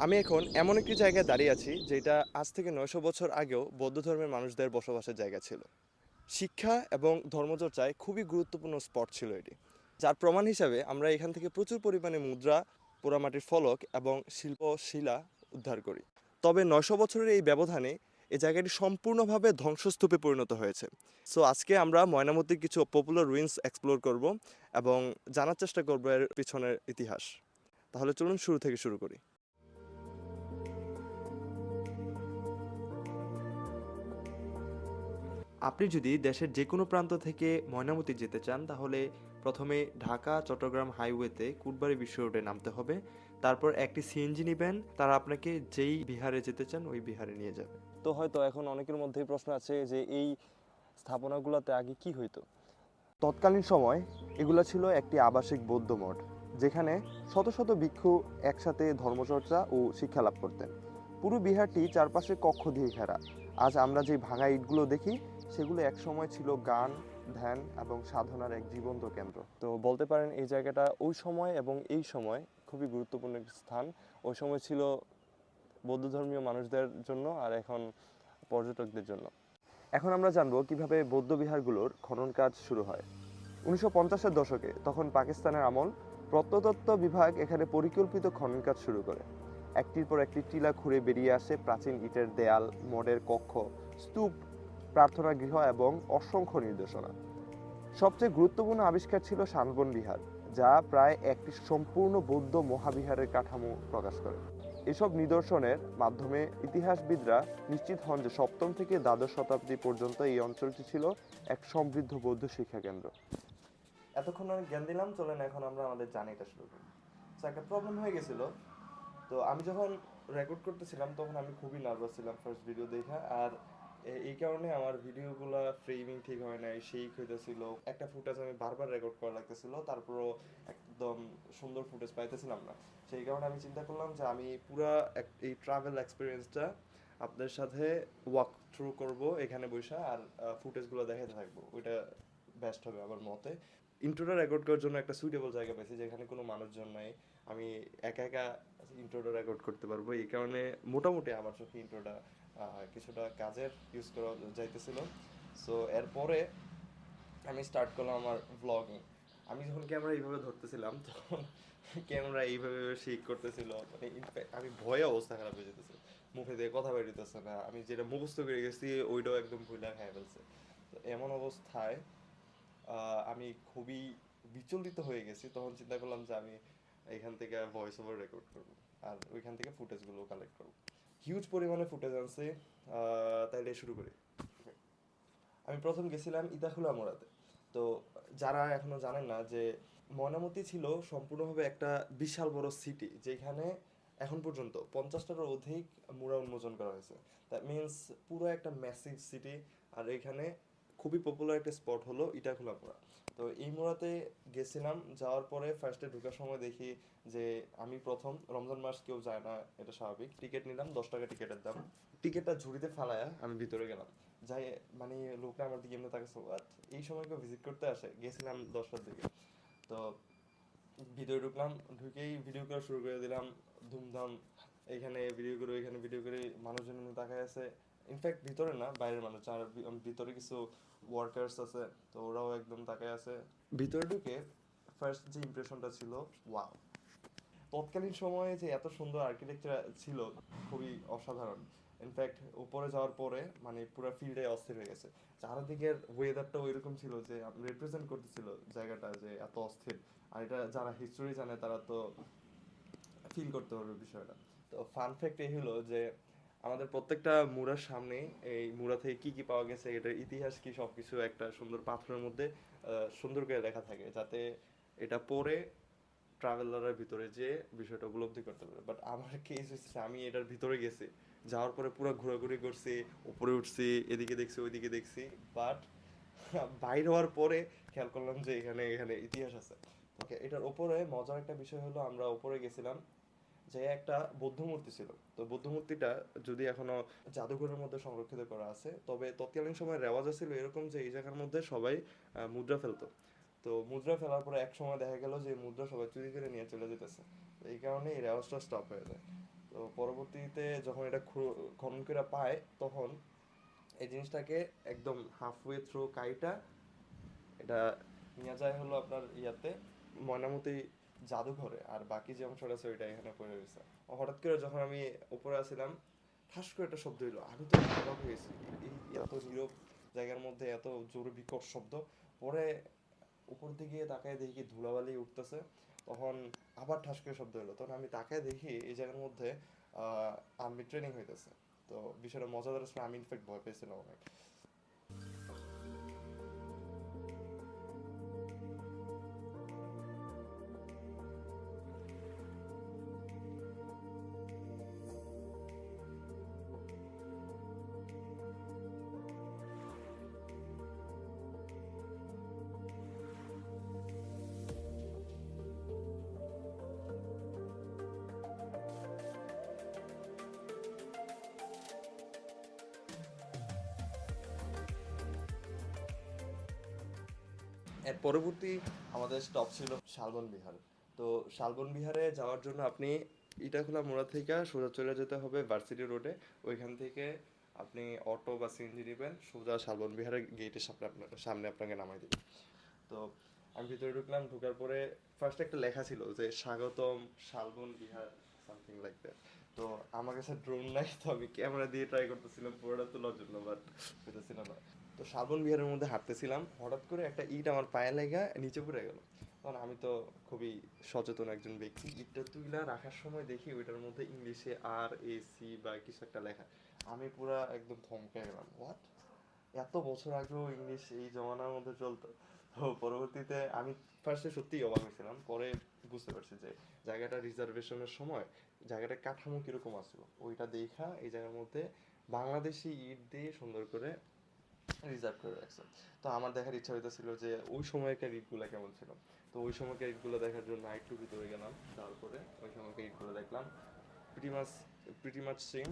আমি এখন এমন একটি জায়গায় দাঁড়িয়ে আছি যেটা আজ থেকে ৯০০ বছর আগেও বৌদ্ধ ধর্মের মানুষদের বসবাসের জায়গা ছিল। শিক্ষা এবং ধর্মচর্চায় খুবই গুরুত্বপূর্ণ স্পট ছিল এটি, যার প্রমাণ হিসাবে আমরা এখান থেকে প্রচুর পরিমাণে মুদ্রা, পোড়ামাটির ফলক এবং শিল্পশিলা উদ্ধার করি। তবে ৯০০ বছরের এই ব্যবধানে এই জায়গাটি সম্পূর্ণভাবে ধ্বংসস্তূপে পরিণত হয়েছে। সো আজকে আমরা ময়নামতির কিছু পপুলার রুইন্স এক্সপ্লোর করব এবং জানার চেষ্টা করব এর পিছনের ইতিহাস। তাহলে চলুন শুরু থেকে শুরু করি। আপনি যদি দেশের যে কোনো প্রান্ত থেকে ময়নামতি যেতে চান তাহলে প্রথমে ঢাকা চট্টগ্রাম হাইওয়েতে কুটবাড়ি বিশ্ব রোডে নামতে হবে। তারপর একটি সিএনজি নেবেন, তারা আপনাকে যেই বিহারে যেতে চান ওই বিহারে নিয়ে যাবে। তো হয়তো এখন অনেকের মধ্যেই প্রশ্ন আছে যে এই স্থাপনাগুলোতে আগে কি হইতো। তৎকালীন সময় এগুলো ছিল একটি আবাসিক বৌদ্ধ মঠ, যেখানে শত শত ভিক্ষু একসাথে ধর্মচর্চা ও শিক্ষা লাভ করতেন। পুরো বিহারটি চারপাশে কক্ষ দিয়ে ঘেরা। আজ আমরা যে ভাঙা ইটগুলো দেখি সেগুলো একসময় ছিল গান, ধ্যান এবং সাধনার এক জীবন্ত কেন্দ্র। তো বলতে পারেন এই জায়গাটা ওই সময় এবং এই সময় খুবই গুরুত্বপূর্ণ একটি স্থান। ওই সময় ছিল বৌদ্ধ ধর্মীয় মানুষদের জন্য, আর এখন পর্যটকদের জন্য। এখন আমরা জানবো কিভাবে বৌদ্ধ বিহারগুলোর খনন কাজ শুরু হয়। 1950-এর দশকে, তখন পাকিস্তানের আমল, প্রত্নতত্ত্ব বিভাগ এখানে পরিকল্পিত খনন কাজ শুরু করে। একটির পর একটি টিলা খুঁড়ে বেরিয়ে আসে প্রাচীন ইটের দেয়াল, মঠের কক্ষ, স্তূপ, প্রার্থনা গৃহ এবং অসংখ্য নির্দেশনা। সবচেয়ে গুরুত্বপূর্ণ আবিষ্কার ছিল শালবন বিহার, যা প্রায় একটি সম্পূর্ণ বৌদ্ধ মহাবিহারের কাঠামো প্রকাশ করে। এসব নিদর্শনের মাধ্যমে ইতিহাসবিদরা নিশ্চিত হন যে সপ্তম থেকে দ্বাদশ শতাব্দী পর্যন্ত এই অঞ্চলটি ছিল এক সমৃদ্ধ বৌদ্ধ শিক্ষা কেন্দ্র। এতক্ষণ অনেক জ্ঞান দিলাম, চলেন এখন আমরা আমাদের জার্নিটা শুরু করি। তো একটা প্রবলেম হয়ে গেছিল। তো আমি যখন রেকর্ড করতেছিলাম তখন আমি খুবই নার্ভাস ছিলাম ফার্স্ট ভিডিও দেখা, আর এই কারণে আমার ভিডিওগুলো ফ্রেমিং ঠিক হয় নাই, শেক হইতেছিল। একটা ফুটেজ আমি বারবার রেকর্ড করা লাগতেছিল, তারপরও একদম সুন্দর ফুটেজ পাইতেছিলাম না। সেই কারণে আমি চিন্তা করলাম যে আমি পুরা এই ট্রাভেল এক্সপিরিয়েন্সটা আপনাদের সাথে ওয়াক থ্রু করব এখানে বসে, আর ফুটেজগুলো দেখাতে থাকবো। ওইটা বেস্ট হবে আমার মতে। ইন্ট্রোটা রেকর্ড করার জন্য একটা সুইটেবল জায়গা পাইছি যেখানে কোনো মানুষজন নাই। আমি একা একা ইন্ট্রোটা রেকর্ড করতে পারবো, এই কারণে মোটামুটি আমার চোখে ইন্ট্রোটা কিছুটা কাজের ইউজ করা যাইতেছিল। সো এরপরে আমি স্টার্ট করলাম আমার ভ্লগিং। আমি যখন ক্যামেরা এইভাবে ধরতেছিলাম তখন ক্যামেরা এইভাবে শেক করতেছিল, মানে আমি ভয়ে অবস্থা খারাপ হয়ে যেতেছে। মুখে দিয়ে কথা বেরোতেছে না, আমি যেটা মুখস্থ করে গেছি ওইটাও একদম ভুলা খেয়ে ফেলছে। তো এমন অবস্থায় আমি খুবই বিচলিত হয়ে গেছি। তখন চিন্তা করলাম যে আমি এখান থেকে ভয়েস ওভার রেকর্ড করব, আর ওইখান থেকে ফুটেজগুলো কালেক্ট করব। হিউজ পরিমাণে ফুটেজ আনছি। তাইলে শুরু করি। আমি প্রথম গেছিলাম ইতাখুলা মোড়াতে। তো যারা এখনো জানেন না যে ময়নামতি ছিল সম্পূর্ণভাবে একটা বিশাল বড় সিটি, যেখানে এখন পর্যন্ত 50টারও অধিক মুড়া উন্মোচন করা হয়েছে। দ্যাট মিনস পুরো একটা ম্যাসিভ সিটি। আর এখানে খুবই পপুলার একটা স্পট হলো ইটাখুলা মোড়া। তো এই মোড়াতে গেছিলাম, যাওয়ার পরে ফার্স্টে ঢোকার সময় দেখি যে আমি প্রথম, রমজান মাস কেউ যায় না, এটা স্বাভাবিক। টিকিট নিলাম, 10 টাকা টিকিটের দাম। টিকিটটা ঝুড়িতে ফালায়া আমি ভিতরে গেলাম। যাই, মানে লোকটা আমার দিকে এমনি তাকাচ্ছে, হোয়াট, এই সময় কেউ ভিজিট করতে আসে? গেছিলাম 10টার দিকে। তো ভিডিও ঢুকলাম, ঢুকেই ভিডিও করা শুরু করে দিলাম। ধুমধাম, এখানে ভিডিও করে এখানে ভিডিও করে, মানুষজন এমনি তাকায় আছে। ইনফ্যাক্ট ভিতরে না, বাইরের মানুষ, আর ভিতরে কিছু ওয়ার্কার্স আছে, তো ওরাও একদম তাকায় আছে। ভিতরে ঢুকে ফার্স্ট যে ইমপ্রেশনটা ছিল, ওয়াও! তৎকালীন সময়ে যে এত সুন্দর আর্কিটেকচার ছিল, খুবই অসাধারণ। ইনফ্যাক্ট উপরে যাওয়ার পরে মানে পুরো ফিল্ডে অস্থির হয়ে গেছে। চারদিকের ওয়েদারটা ওইরকম ছিল যে রিপ্রেজেন্ট করতেছিল জায়গাটা যে এত অস্থির। আর এটা যারা হিস্টোরি জানে তারা তো ফিল করতে পারবে বিষয়টা। তো ফান ফ্যাক্ট এই হলো যে আমাদের প্রত্যেকটা মুড়ার সামনে এই মুড়া থেকে কি কি পাওয়া গেছে, এটার ইতিহাস কি, সবকিছু একটা সুন্দর পাথরের মধ্যে সুন্দর করে লেখা থাকে, যাতে এটা পড়ে ট্রাভেলারের ভিতরে যে বিষয়টা উপলব্ধি করতে পারে। বাট আমার কেস হচ্ছে আমি এটার ভিতরে গেছি, যাওয়ার পরে পুরো ঘোরাঘুরি করছি, উপরে উঠছি, এদিকে দেখছি ওইদিকে দেখছি। বাট বাইর হওয়ার পরে খেয়াল করলাম যে এখানে এখানে ইতিহাস আছে। ওকে, এটার উপরে মজার একটা বিষয় হলো, আমরা উপরে গেছিলাম যে একটা বৌদ্ধ মূর্তি ছিল। তো বৌদ্ধ মূর্তিটা যদি এখনো জাদুঘরের মধ্যে সংরক্ষিত করা আছে, তবে তৎকালীন সময় রেওয়াজ ছিল এরকম যে এই জায়গার মধ্যে সবাই মুদ্রা ফেলতো। তো মুদ্রা ফেলার পরে এক সময় দেখা গেল যে মুদ্রা সবাই চুরি করে নিয়ে চলে যেতেছে। তো এই কারণে এই রেওয়াজটা স্টপ হয়ে যায়। তো পরবর্তীতে যখন এটা খনন করে পায় তখন এই জিনিসটাকে একদম হাফওয়ে থ্রু কাইটা এটা নিয়ে যায় হলো আপনার ইয়াতে ময়নামতি জাদুঘরে, আর বাকি যে অংশটা আছে ওইটা এখানে পড়ে রয়েছে। হঠাৎ করে যখন আমি উপরে আসছিলাম ঠাস করে একটা শব্দ হইলো, আমি তো অবাক হয়ে গেছি, এই এত নীরব জায়গার মধ্যে এত জোরে বিকট শব্দ। পরে উপর দিকে তাকায় দেখি ধুলাবালি উঠতেছে, তখন আবার ঠাস করে শব্দ হলো, তখন আমি তাকায় দেখি এই জায়গার মধ্যে আর্মি ট্রেনিং হইতেছে। তো বিষয়টা মজাদার ছিল, আমি ইনফ্যাক্ট ভয় পেয়েছিলাম অনেক। এর পরবর্তী আমাদের স্টপ ছিল শালবন বিহার। তো শালবন বিহারে যাওয়ার জন্য আপনি ইটাখোলা মোড়া থেকে সোজা চলে যেতে হবে ভার্সিটি রোডে। ওইখান থেকে আপনি অটো বা সিএনজি নেবেন, সোজা শালবন বিহারের গেটের সামনে আপনাকে নামাই দেবে। তো আমি ভিতরে ঢুকলাম, ঢোকার পরে ফার্স্ট একটা লেখা ছিল যে স্বাগতম শালবন বিহার, সামথিং লাইক দ্যাট। তো আমার কাছে ড্রোন নাই, তো আমি ক্যামেরা দিয়ে ট্রাই করতেছিলাম পুরোটা তোলার জন্য, বাট হইতেছিল না। তো শালবন বিহারের মধ্যে হাঁটতেছিলাম, হঠাৎ করে একটা ইট আমার পায়ে লেগে নিচে পড়ে গেল। তখন আমি তো খুবই সচেতন একজন ব্যক্তি, ইটটা তুইলা রাখার সময় দেখি ওইটার মধ্যে ইংলিশে RAC বা কিছু একটা লেখা। আমি পুরা একদম থমকে গেলাম, হোয়াট, এত বছর আগেও ইংলিশ এই জমানার মধ্যে চলতো। তো পরবর্তীতে আমি ফার্স্টে সত্যিই অবাক হয়েছিলাম, পরে বুঝতে পারছি যে জায়গাটা রিজার্ভেশনের সময় জায়গাটার কাঠামো কিরকম আসছিল ওইটা দেখা এই জায়গার মধ্যে বাংলাদেশি ইট দিয়ে সুন্দর করে রিজার্ভ করে রাখছে। তো আমার দেখার ইচ্ছা হইতেছিল যে ওই সময়কার ইটগুলো কেমন ছিল। তো ওই সময়কার ইটগুলো দেখার জন্য একটু ভিতরে গেলাম, তারপরে ওই সময়কার ইটগুলো দেখলাম, pretty much pretty much same,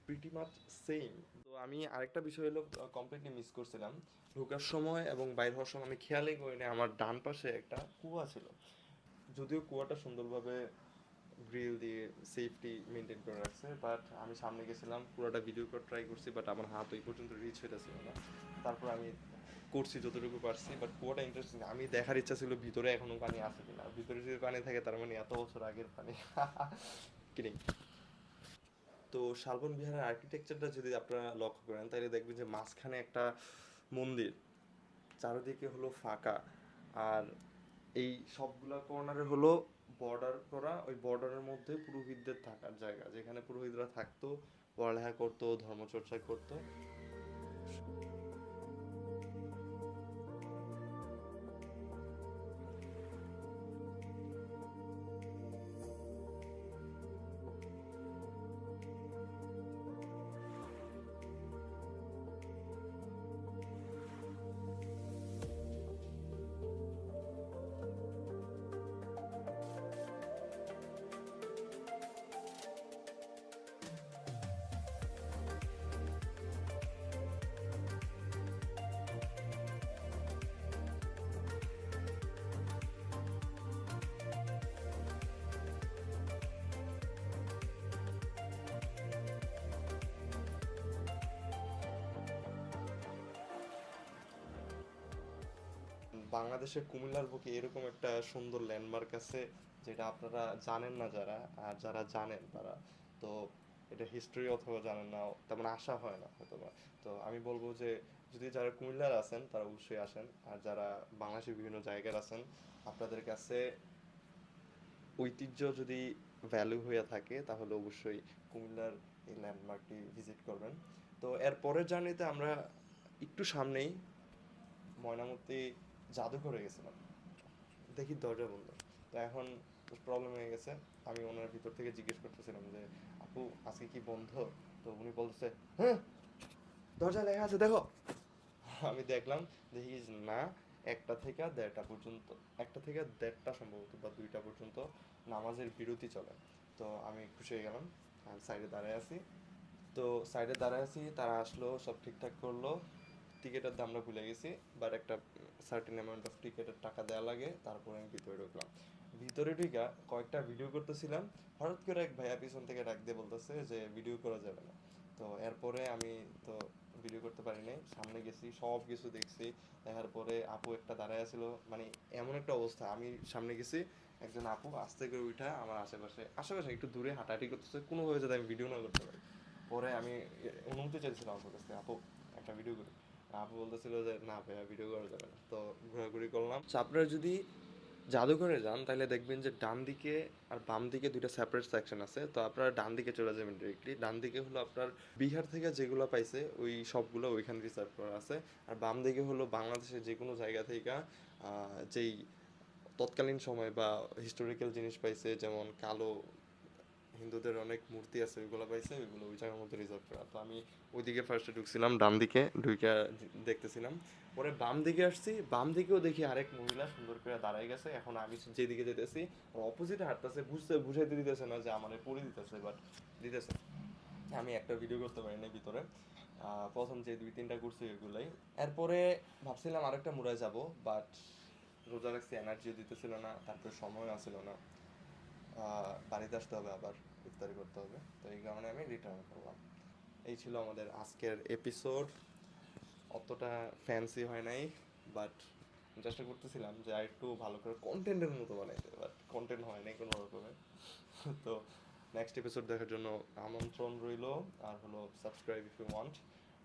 pretty much same. তো আমি আরেকটা বিষয় হলো কমপ্লিটলি মিস করছিলাম, ঢোকার সময় এবং বাইর হওয়ার সময় আমি খেয়ালই করিনি আমার ডান পাশে একটা কুয়া ছিল। যদিও কুয়াটা সুন্দরভাবে গ্রিল দিয়ে সেফটি মেনটেন করে রাখছে, বাট আমি সামনে গেছিলাম, পুরোটা ভিডিও করে ট্রাই করছি, বাট আমার হাত ওই পর্যন্ত রিচ হইতেছিল না। তারপর আমি করছি যতটুকু পারছি, বাট কুয়াটা ইন্টারেস্টিং, আমি দেখার ইচ্ছা ছিল ভিতরে এখনো পানি আছে কিনা, ভিতরে যদি পানি থাকে তার মানে এত বছর আগের পানি। কিনিং। তো শালবন বিহারের আর্কিটেকচারটা যদি আপনারা লক্ষ্য করেন তাহলে দেখবেন যে মাঝখানে একটা মন্দির, চারিদিকে হলো ফাঁকা, আর এই সবগুলা কর্নারে হলো বর্ডার করা, ওই বর্ডারের মধ্যে পুরোহিতদের থাকার জায়গা, যেখানে পুরোহিতরা থাকতো, পড়ালেখা করতো, ধর্মচর্চা করতো। বাংলাদেশের কুমিল্লার বুকে এরকম একটা সুন্দর ল্যান্ডমার্ক আছে যেটা আপনারা জানেন না যারা, আর যারা জানেন তারা তো এটা হিস্ট্রি অথবা জানেন না, তেমন আশা হয় না হয়তো বা। তো আমি বলবো যে যদি যারা কুমিল্লার আছেন তারা অবশ্যই আসেন, আর যারা বাংলাদেশের বিভিন্ন জায়গার আছেন আপনাদের কাছে ঐতিহ্য যদি ভ্যালু হয়ে থাকে তাহলে অবশ্যই কুমিল্লার এই ল্যান্ডমার্কটি ভিজিট করবেন। তো এর পরের জার্নিতে আমরা একটু সামনেই ময়নামতি জাদুঘরে গেছিলাম, দেখি দরজা বন্ধ। তো এখন প্রবলেম হয়ে গেছে, আমি ওনার ভিতর থেকে জিজ্ঞেস করতেছিলাম যে আপু আজকে কি বন্ধ? তো উনি বলতেছে হ্যাঁ দরজা লেখা আছে দেখো। আমি দেখলাম, দেখি না, একটা থেকে দেড়টা পর্যন্ত, একটা থেকে দেড়টা সম্ভবত বা দুইটা পর্যন্ত নামাজের বিরতি চলে। তো আমি খুশি হয়ে গেলাম, আর সাইডে দাঁড়ায় আছি। তো সাইডে দাঁড়ায় আছি, তারা আসলো, সব ঠিকঠাক করলো। টিকিটের দামটা ভুলে গেছি, বাট একটা সার্টেন অ্যামাউন্ট অফ টিকিটের টাকা দেওয়া লাগে, তারপরে আমি ভিতরে ঢুকলাম। ভিতরে ঢুকা কয়েকটা ভিডিও করতেছিলাম, হঠাৎ করে এক ভাইয়া পিছন থেকে ডাক দিয়ে বলতেছে যে ভিডিও করা যাবে না। তো এরপরে আমি তো ভিডিও করতে পারি নাই, সামনে গেছি, সব কিছু দেখছি। দেখার পরে আপু একটা দাঁড়ায় আছিল, মানে এমন একটা অবস্থা, আমি সামনে গেছি, একজন আপু আস্তে করে উঠা আমার আশেপাশে আশেপাশে একটু দূরে হাঁটাহাঁটি করতেছে, কোনোভাবে যাতে আমি ভিডিও না করতে পারি। পরে আমি অনুমতি চাইছিলাম আপুর কাছে, আপু একটা ভিডিও করি। আপু বলতেছিল যে না ভাইয়া ভিডিও করা যাবে না। তো ঘোরাঘুরি করলাম। So, আপনারা যদি জাদুঘরে যান তাহলে দেখবেন যে ডান দিকে আর বাম দিকে দুইটা সেপারেট সেকশন আছে। তো আপনারা ডান দিকে চলে যাবেন ডিরেক্টলি। ডান দিকে হলো আপনার বিহার থেকে যেগুলো পাইছে ওই সবগুলো ওইখানে রিসার্ভ করা আছে। আর বাম দিকে হলো বাংলাদেশের যে কোনো জায়গা থেকে যেই তৎকালীন সময় বা হিস্টোরিক্যাল জিনিস পাইছে, যেমন কালো হিন্দুদের অনেক মূর্তি আছে, ওইগুলো পাইছে, ওইগুলো ওই জায়গার মধ্যে রিজার্ভ করা। তো আমি ওইদিকে ফার্স্টে ঢুকছিলাম, ডান দিকে ঢুকে দেখতেছিলাম। পরে বাম দিকে আসছি, বাম দিকেও দেখি আরেক মহিলা সুন্দর করে দাঁড়ায় গেছে। এখন আমি যেদিকে যেতেছি অপোজিটে হাঁটতেছে, বুঝাইতে দিতেছে না যে আমার পড়ে দিতেছে, বাট দিতেছে। আমি একটা ভিডিও করতে পারি না ভিতরে। প্রথম যে 2-3টা করছি ওইগুলাই। এরপরে ভাবছিলাম আরেকটা মুড়ায় যাব, বাট রোজা রাখছি, এনার্জিও দিতেছিল না, তারপরে সময়ও আসছিল না। বাড়িতে আসতে হবে, আবার ইফতারি করতে হবে, তো এই কারণে আমি রিটার্ন করলাম। এই ছিল আমাদের আজকের এপিসোড। অতটা ফ্যান্সি হয় নাই, বাট চেষ্টা করতেছিলাম যে আর একটু ভালো করে কন্টেন্টের মতো বানাইতে, বাট কন্টেন্ট হয় নাই কোনো রকমে। তো নেক্সট এপিসোড দেখার জন্য আমন্ত্রণ রইল, আর হলো subscribe if you want,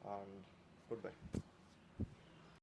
and good by.